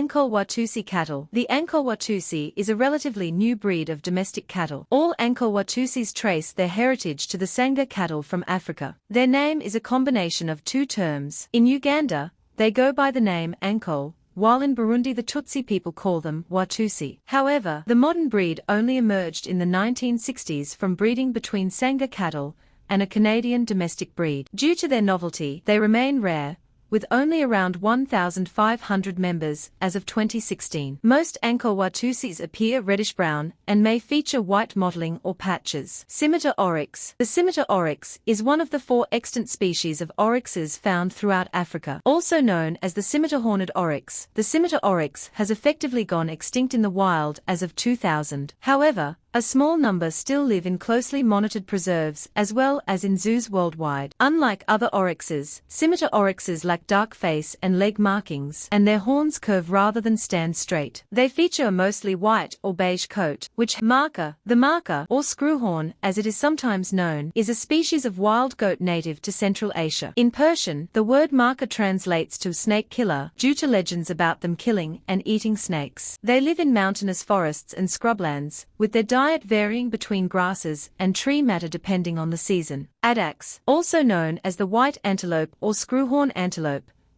Ankole Watusi cattle. The Ankole Watusi is a relatively new breed of domestic cattle. All Ankole Watusis trace their heritage to the Sangha cattle from Africa. Their name is a combination of two terms. In Uganda, they go by the name Ankole, while in Burundi the Tutsi people call them Watusi. However, the modern breed only emerged in the 1960s from breeding between Sangha cattle and a Canadian domestic breed. Due to their novelty, they remain rare, with only around 1,500 members as of 2016. Most Ankole Watusis appear reddish-brown and may feature white mottling or patches. Scimitar oryx. The scimitar oryx is one of the 4 extant species of oryxes found throughout Africa. Also known as the scimitar-horned oryx, the scimitar oryx has effectively gone extinct in the wild as of 2000. However, a small number still live in closely monitored preserves as well as in zoos worldwide. Unlike other oryxes, scimitar oryxes lack dark face and leg markings, and their horns curve rather than stand straight. They feature a mostly white or beige coat, which marker, the marker, or screwhorn, as it is sometimes known, is a species of wild goat native to Central Asia. In Persian, the word marker translates to snake killer due to legends about them killing and eating snakes. They live in mountainous forests and scrublands, with their diet varying between grasses and tree matter depending on the season. Addax, also known as the white antelope or screwhorn antelope,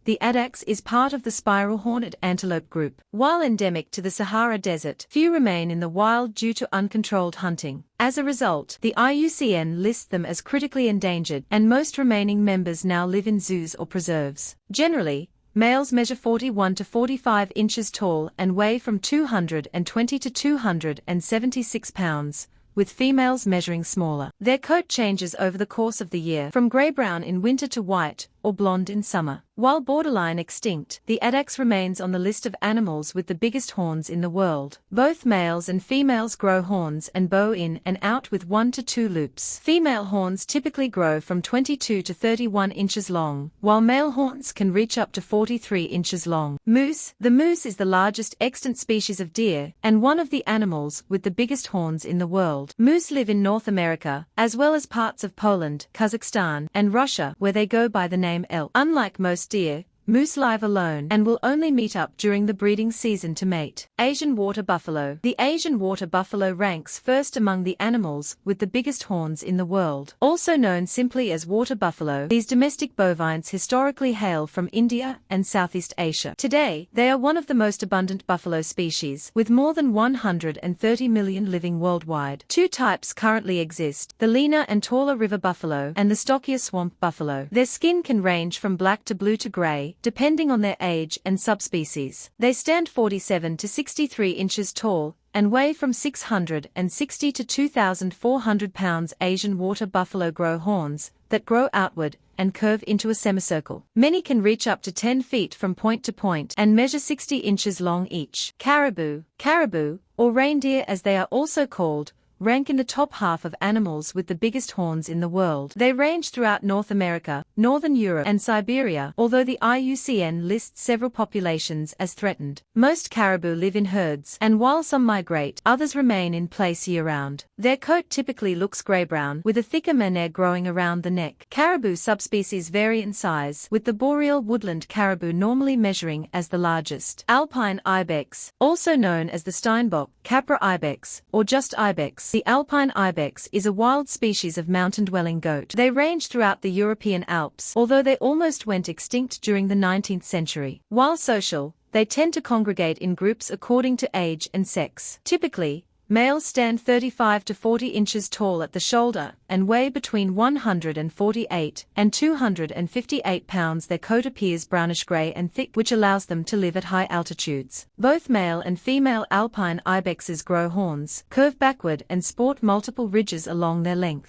the addax is part of the spiral-horned antelope group. While endemic to the Sahara Desert, few remain in the wild due to uncontrolled hunting. As a result, the IUCN lists them as critically endangered, and most remaining members now live in zoos or preserves. Generally, males measure 41 to 45 inches tall and weigh from 220 to 276 pounds, with females measuring smaller. Their coat changes over the course of the year, from grey-brown in winter to white or blonde in summer. While borderline extinct, the addax remains on the list of animals with the biggest horns in the world. Both males and females grow horns and bow in and out with 1 to 2 loops. Female horns typically grow from 22 to 31 inches long, while male horns can reach up to 43 inches long. Moose. The moose is the largest extant species of deer and one of the animals with the biggest horns in the world. Moose live in North America, as well as parts of Poland, Kazakhstan, and Russia, where they go by the name elk. Unlike most deer, moose live alone and will only meet up during the breeding season to mate. Asian water buffalo. The Asian water buffalo ranks first among the animals with the biggest horns in the world. Also known simply as water buffalo, these domestic bovines historically hail from India and Southeast Asia. Today, they are one of the most abundant buffalo species, with more than 130 million living worldwide. 2 types currently exist: the leaner and taller river buffalo and the stockier swamp buffalo. Their skin can range from black to blue to gray, depending on their age and subspecies. They stand 47 to 63 inches tall and weigh from 660 to 2,400 pounds. Asian water buffalo grow horns that grow outward and curve into a semicircle. Many can reach up to 10 feet from point to point and measure 60 inches long each. Caribou. Caribou, or reindeer as they are also called, rank in the top half of animals with the biggest horns in the world. They range throughout North America, Northern Europe, and Siberia, although the IUCN lists several populations as threatened. Most caribou live in herds, and while some migrate, others remain in place year-round. Their coat typically looks grey-brown, with a thicker mane growing around the neck. Caribou subspecies vary in size, with the boreal woodland caribou normally measuring as the largest. Alpine ibex, also known as the steinbock, Capra ibex, or just ibex. The alpine ibex is a wild species of mountain-dwelling goat. They range throughout the European Alps, although they almost went extinct during the 19th century. While social, they tend to congregate in groups according to age and sex. Typically, males stand 35 to 40 inches tall at the shoulder and weigh between 148 and 258 pounds. Their coat appears brownish-gray and thick, which allows them to live at high altitudes. Both male and female alpine ibexes grow horns, curve backward, and sport multiple ridges along their length.